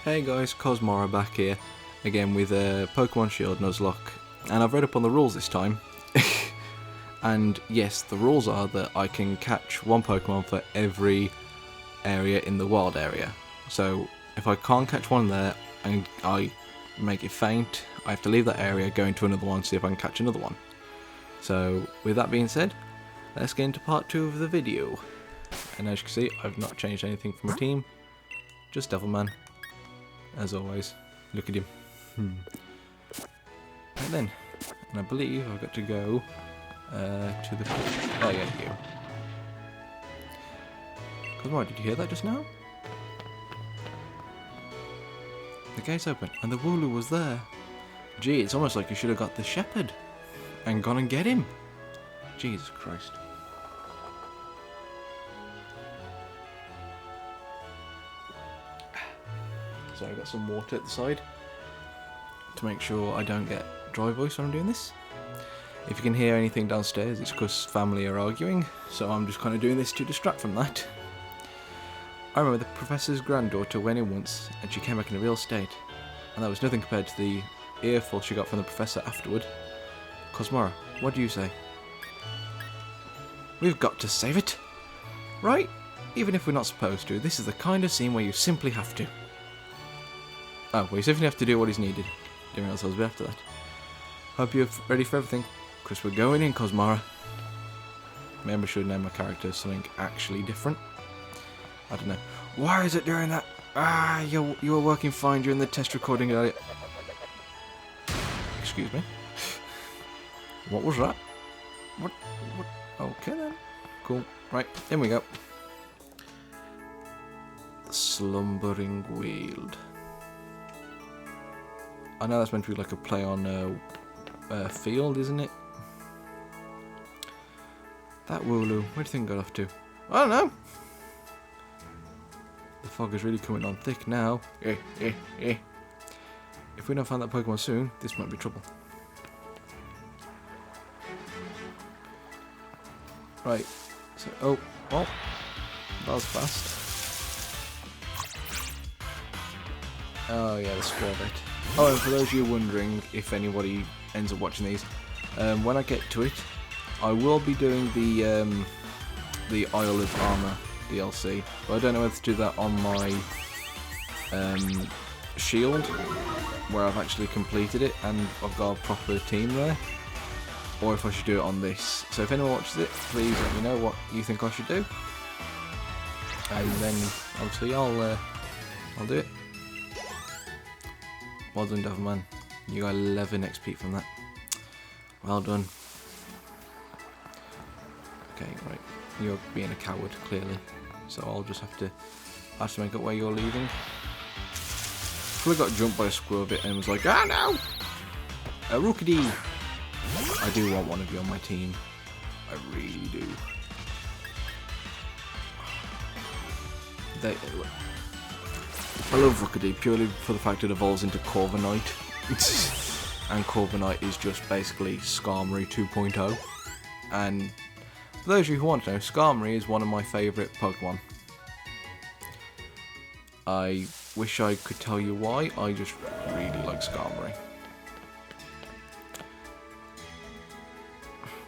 Hey guys, Cosmora back here, again with Pokémon Shield NUZLOCKE, and I've read up on the rules this time, and yes, the rules are that I can catch one Pokemon for every area in the wild area. So if I can't catch one there and I make it faint, I have to leave that area, go into another one, see if I can catch another one. So with that being said, let's get into part 2 of the video. And as you can see, I've not changed anything for my team, just Devilman. As always, look at him. Right then, and I believe I've got to go to the... Oh yeah, you. Cosmora, did you hear that just now? The gate's open, and the Wooloo was there. Gee, it's almost like you should have got the shepherd and gone and get him. Jesus Christ. So I've got some water at the side to make sure I don't get dry voice when I'm doing this. If you can hear anything downstairs, it's because family are arguing, so I'm just kind of doing this to distract from that. I remember the professor's granddaughter went in once and she came back in a real state, and that was nothing compared to the earful she got from the professor afterward. Cosmora, what do you say? We've got to save it, right? Even if we're not supposed to, this is the kind of scene where you simply have to. Oh, well, you simply have to do what is needed. Didn't realise I was a bit after that. Hope you're ready for everything, because we're going in, Cosmora. Maybe I should name my character something actually different. I don't know. Why is it doing that? Ah, you were working fine during the test recording earlier. Excuse me? What was that? What? Okay then. Cool. Right, in we go. The Slumbering Weald. I know that's meant to be like a play on field, isn't it? That Wooloo, where do you think it got off to? I don't know. The fog is really coming on thick now. If we don't find that Pokemon soon, this might be trouble. Right. So, oh, that was fast. Oh yeah, the squirrel bit. Oh, and for those of you wondering if anybody ends up watching these, when I get to it, I will be doing the Isle of Armor DLC, but I don't know whether to do that on my Shield, where I've actually completed it and I've got a proper team there, or if I should do it on this. So if anyone watches it, please let me know what you think I should do, and then obviously I'll do it. Well done, Devilman. You got 11 XP from that. Well done. Okay, right. You're being a coward, clearly. So I'll just have to make up where you're leaving. Probably got jumped by a squirrel a bit and was like, ah no! A Rookidee! I do want one of you on my team. I really do. I love Rookidee purely for the fact it evolves into Corviknight. And Corviknight is just basically Skarmory 2.0. And for those of you who want to know, Skarmory is one of my favourite Pokemon. I wish I could tell you why, I just really like Skarmory.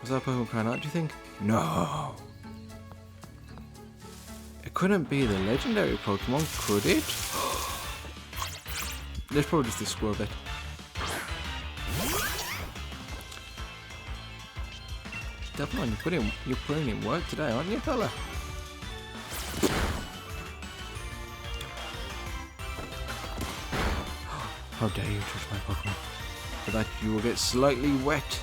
Was that Pokemon crying out, do you think? No! It couldn't be the legendary Pokemon, could it? There's probably just this squirrel bit. Definitely, you're putting in work today, aren't you, fella? How dare you touch my Pokemon? For that you will get slightly wet.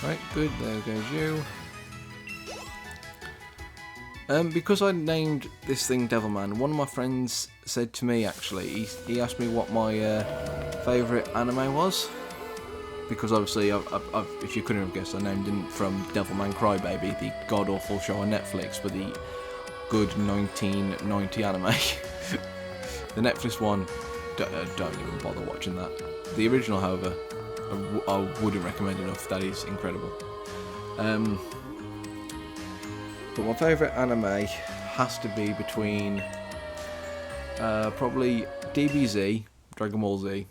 Right, good, there goes you. Because I named this thing Devilman, one of my friends said to me, actually, he asked me what my favourite anime was, because obviously, if you couldn't have guessed, I named it from Devilman Crybaby, the god-awful show on Netflix, but the good 1990 anime. The Netflix one, don't even bother watching that. The original, however, I wouldn't recommend enough. That is incredible. But my favourite anime has to be between probably DBZ, Dragon Ball Z,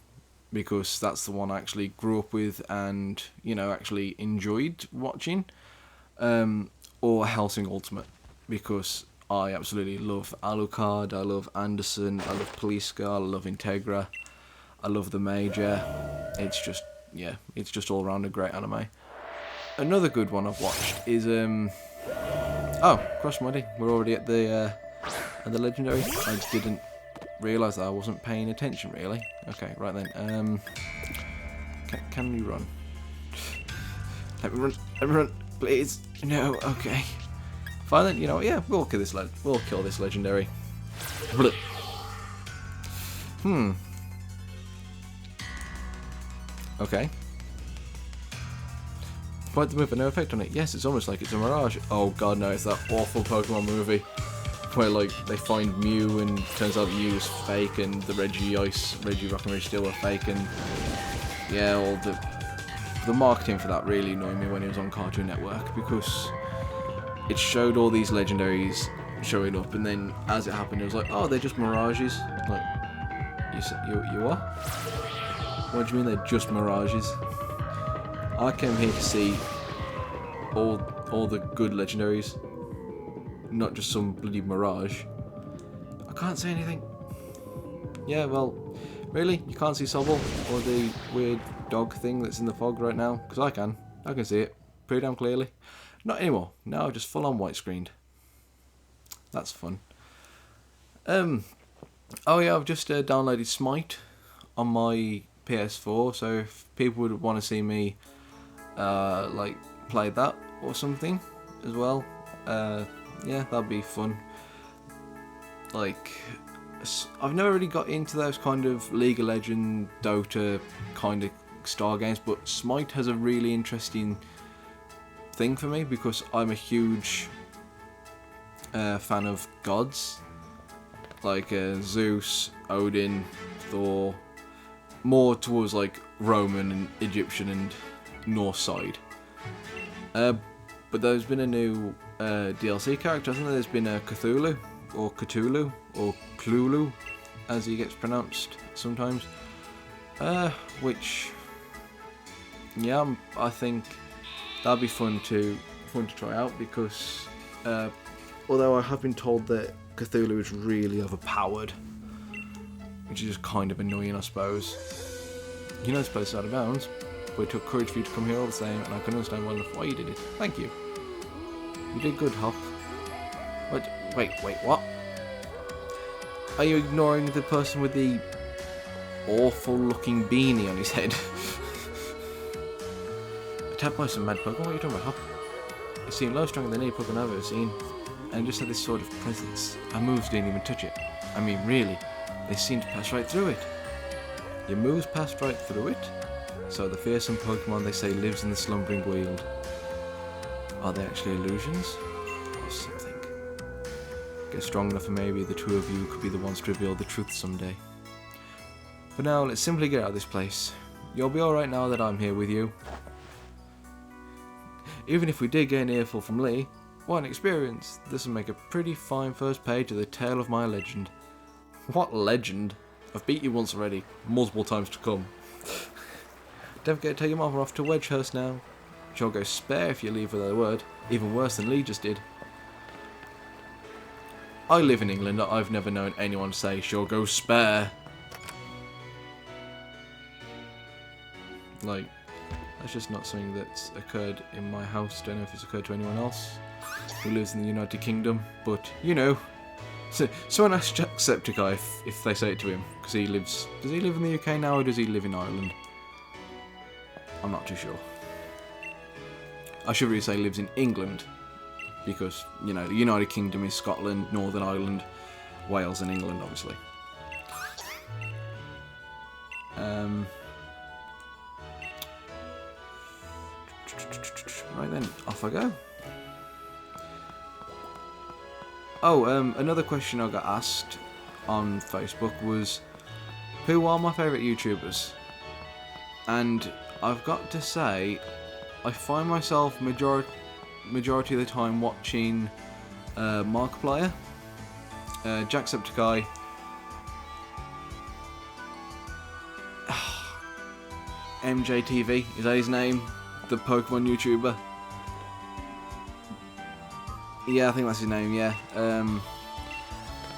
because that's the one I actually grew up with and, you know, actually enjoyed watching, or Hellsing Ultimate, because I absolutely love Alucard, I love Anderson, I love Poliska, I love Integra, I love the Major. It's just, yeah, it's just all around a great anime. Another good one I've watched is oh, Cross Muddy. We're already at the legendary. I didn't realise that I wasn't paying attention really. Okay, right then. Can we run? Let me run, please. No, okay. Fine then. You know what? Yeah, we'll kill this legendary. Okay. Quite the move, but no effect on it. Yes, it's almost like it's a mirage. Oh god, no, it's that awful Pokemon movie where like they find Mew and turns out Mew's fake and the Reggie Rock and Registeel are fake, and yeah, all the marketing for that really annoyed me when it was on Cartoon Network, because it showed all these legendaries showing up, and then as it happened, it was like, oh, they're just mirages. Like, you what? What do you mean they're just mirages? I came here to see all the good legendaries, not just some bloody mirage. I can't say anything. Yeah, well, really? You can't see Sobble or the weird dog thing that's in the fog right now? Because I can. I can see it pretty damn clearly. Not anymore. Now just full on white screened. That's fun. Oh yeah, I've just downloaded Smite on my PS4, so if people would want to see me like play that or something as well, yeah, that'd be fun. Like, I've never really got into those kind of League of Legends, Dota kind of star games, but Smite has a really interesting thing for me because I'm a huge fan of gods, like Zeus, Odin, Thor, more towards like Roman and Egyptian and Norse side. But there's been a new DLC character, hasn't there? There's been a Cthulhu, or Cthulhu, as he gets pronounced sometimes. Which, yeah, I think that'd be fun to try out, because although I have been told that Cthulhu is really overpowered, which is just kind of annoying, I suppose. You know this place is out of bounds, but it took courage for you to come here all the same, and I can understand well enough why you did it. Thank you. You did good, Hop. Wait, what? Are you ignoring the person with the awful looking beanie on his head? Attacked by some mad Pokemon? What are you talking about, Hop? You seem low stronger than any Pokemon I've ever seen, and just had this sort of presence. Our moves didn't even touch it. I mean, really, they seemed to pass right through it. Your moves passed right through it? So the fearsome Pokemon they say lives in the slumbering world. Are they actually illusions? Or something? Get strong enough and maybe the two of you could be the ones to reveal the truth someday. For now, let's simply get out of this place. You'll be alright now that I'm here with you. Even if we did get an earful from Lee, what an experience. This will make a pretty fine first page of the tale of my legend. What legend? I've beat you once already, multiple times to come. Don't forget to take your mother off to Wedgehurst now. She'll go spare if you leave without a word, even worse than Lee just did. I live in England, I've never known anyone say she'll go spare. Like, that's just not something that's occurred in my house. Don't know if it's occurred to anyone else who lives in the United Kingdom, but you know. So, someone asked Jacksepticeye if they say it to him, because he lives... Does he live in the UK now, or does he live in Ireland? I'm not too sure. I should really say lives in England, because, you know, the United Kingdom is Scotland, Northern Ireland, Wales and England, obviously. Right then, off I go. Oh, another question I got asked on Facebook was, who are my favourite YouTubers? And I've got to say, I find myself majority of the time watching Markiplier, Jacksepticeye, MJTV, is that his name? The Pokemon YouTuber? Yeah, I think that's his name, yeah.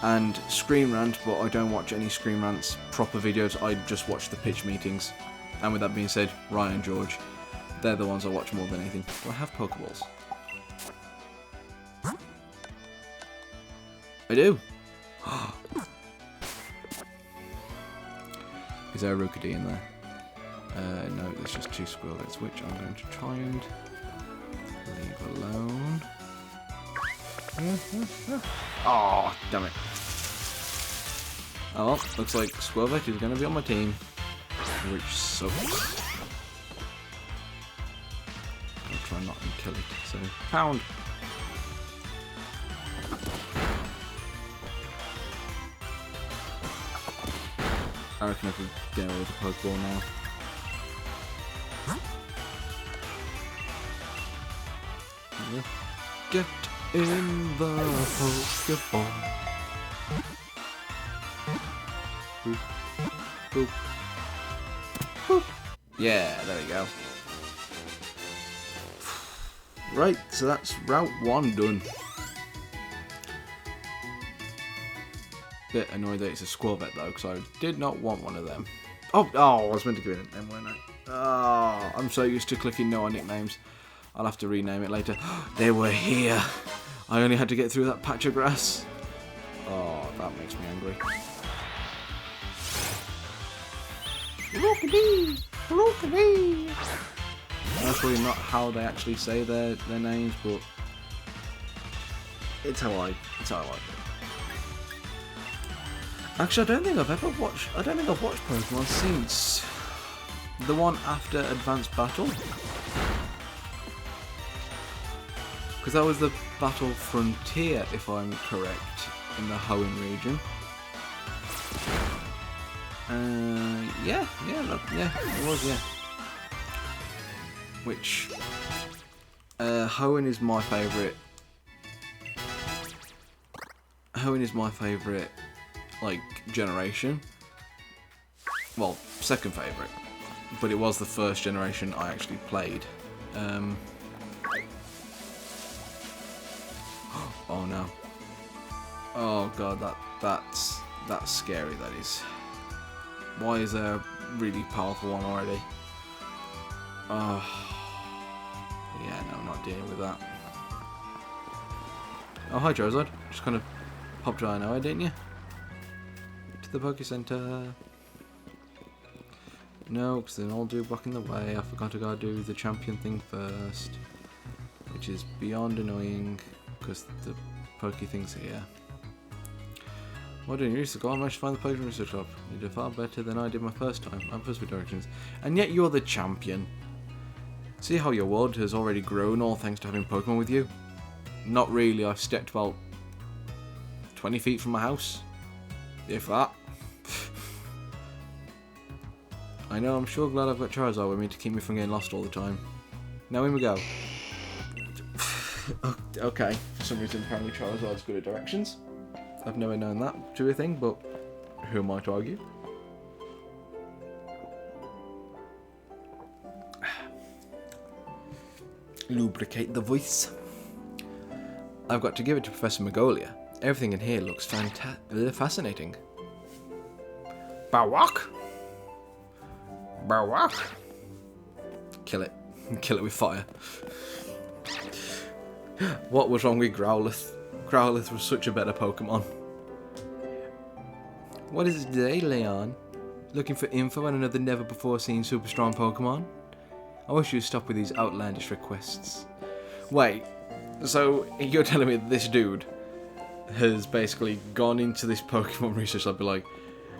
And Screen Rant, but I don't watch any Screen Rant's proper videos, I just watch the pitch meetings. And with that being said, Ryan and George, they're the ones I watch more than anything. Do I have Pokeballs? I do! Is there a Rookidee in there? No, there's just 2 Squirrels, which I'm going to try and leave alone. Oh, damn it. Oh, well, looks like Squirvet is going to be on my team, which sucks. I'll try not and kill it, so pound! I reckon I could get away with a Pokeball now. Get in the Pokeball. Boop. Boop. Boop. Yeah, there we go. Right, so that's Route 1 done. Bit annoyed that it's a Squirvet though, because I did not want one of them. Oh, I was meant to give it a name, weren't I? Oh, I'm so used to clicking no on nicknames. I'll have to rename it later. They were here. I only had to get through that patch of grass. Oh, that makes me angry. Rookidee! Rookidee! That's probably not how they actually say their names, but it's how I like it. Actually, I don't think I've watched Pokemon since the one after Advanced Battle. Because that was the Battle Frontier, if I'm correct, in the Hoenn region. Yeah, it was, yeah. Which, Hoenn is my favourite. Hoenn is my favourite, like, generation. Well, second favourite. But it was the first generation I actually played. Oh no. Oh god, that's scary, that is. Why is there a really powerful one already? Oh. Yeah, no, I'm not dealing with that. Oh, hi Charizard. Just kind of popped right now, didn't you? To the Poké Center. No, because then I'll do blocking the way. I forgot to go do the champion thing first. Which is beyond annoying, because the Poké thing's here. Why didn't you use the goal? I managed to find the Pokemon research shop. You did far better than I did my first time. I'm first with directions. And yet you're the champion. See how your world has already grown all thanks to having Pokemon with you? Not really, I've stepped about 20 feet from my house. If that. I know, I'm sure glad I've got Charizard with me to keep me from getting lost all the time. Now in we go. Okay, for some reason apparently Charizard's good at directions. I've never known that to be a thing, but who am I to argue? Lubricate the voice. I've got to give it to Professor Magolia. Everything in here looks fascinating. Bawak! Bawak! Kill it. Kill it with fire. What was wrong with Growlithe? Growlithe was such a better Pokemon. What is it today, Leon? Looking for info on another never before seen super strong Pokemon? I wish you'd stop with these outlandish requests. Wait, so you're telling me this dude has basically gone into this Pokemon research lab, be like,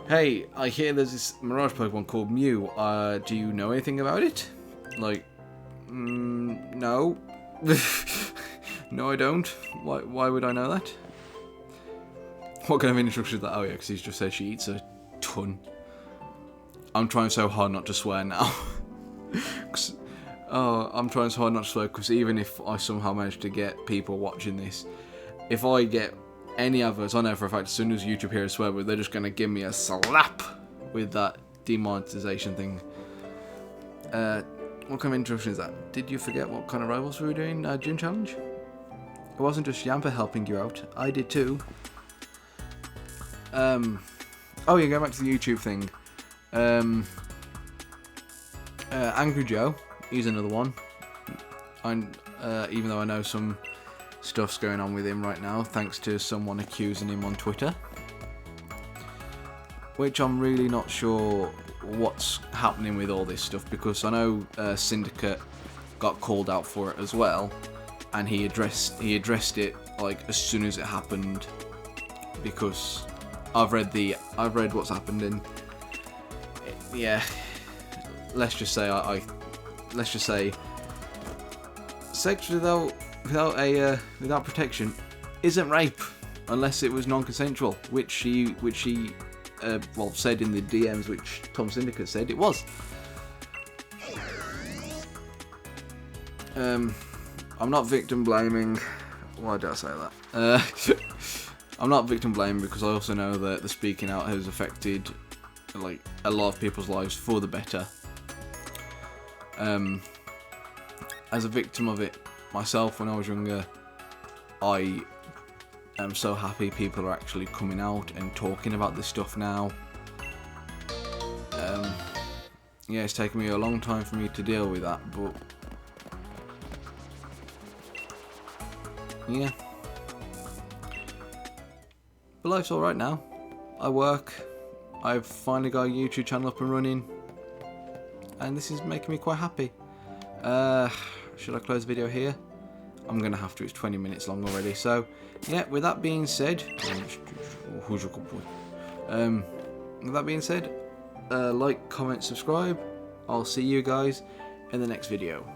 hey, I hear there's this Mirage Pokemon called Mew, do you know anything about it? Like, no. No, I don't. Why would I know that? What kind of introduction is that? Oh yeah, because he's just said she eats a ton. I'm trying so hard not to swear now. I'm trying so hard not to swear, because even if I somehow manage to get people watching this, if I get any adverts, I know for a fact as soon as YouTube hears a swear word, they're just going to give me a slap with that demonetization thing. What kind of interruption is that? Did you forget what kind of rivals we were doing? Gym challenge? It wasn't just Yampa helping you out. I did too. Oh yeah, going back to the YouTube thing. Angry Joe, he's another one. Even though I know some stuff's going on with him right now, thanks to someone accusing him on Twitter. Which I'm really not sure what's happening with all this stuff, because I know Syndicate got called out for it as well, and he addressed it like as soon as it happened, because I've read what's happened, and yeah, let's just say sex without protection isn't rape unless it was non-consensual, which she said in the DMs, which Tom Syndicate said it was. I'm not victim blaming. Why did I say that? I'm not victim blaming because I also know that the speaking out has affected like a lot of people's lives for the better. As a victim of it myself when I was younger, I am so happy people are actually coming out and talking about this stuff now. Yeah, it's taken me a long time for me to deal with that, but yeah. But life's alright now. I work, I've finally got a YouTube channel up and running, and this is making me quite happy. Should I close the video here? I'm going to have to, it's 20 minutes long already. So, yeah, with that being said, like, comment, subscribe. I'll see you guys in the next video.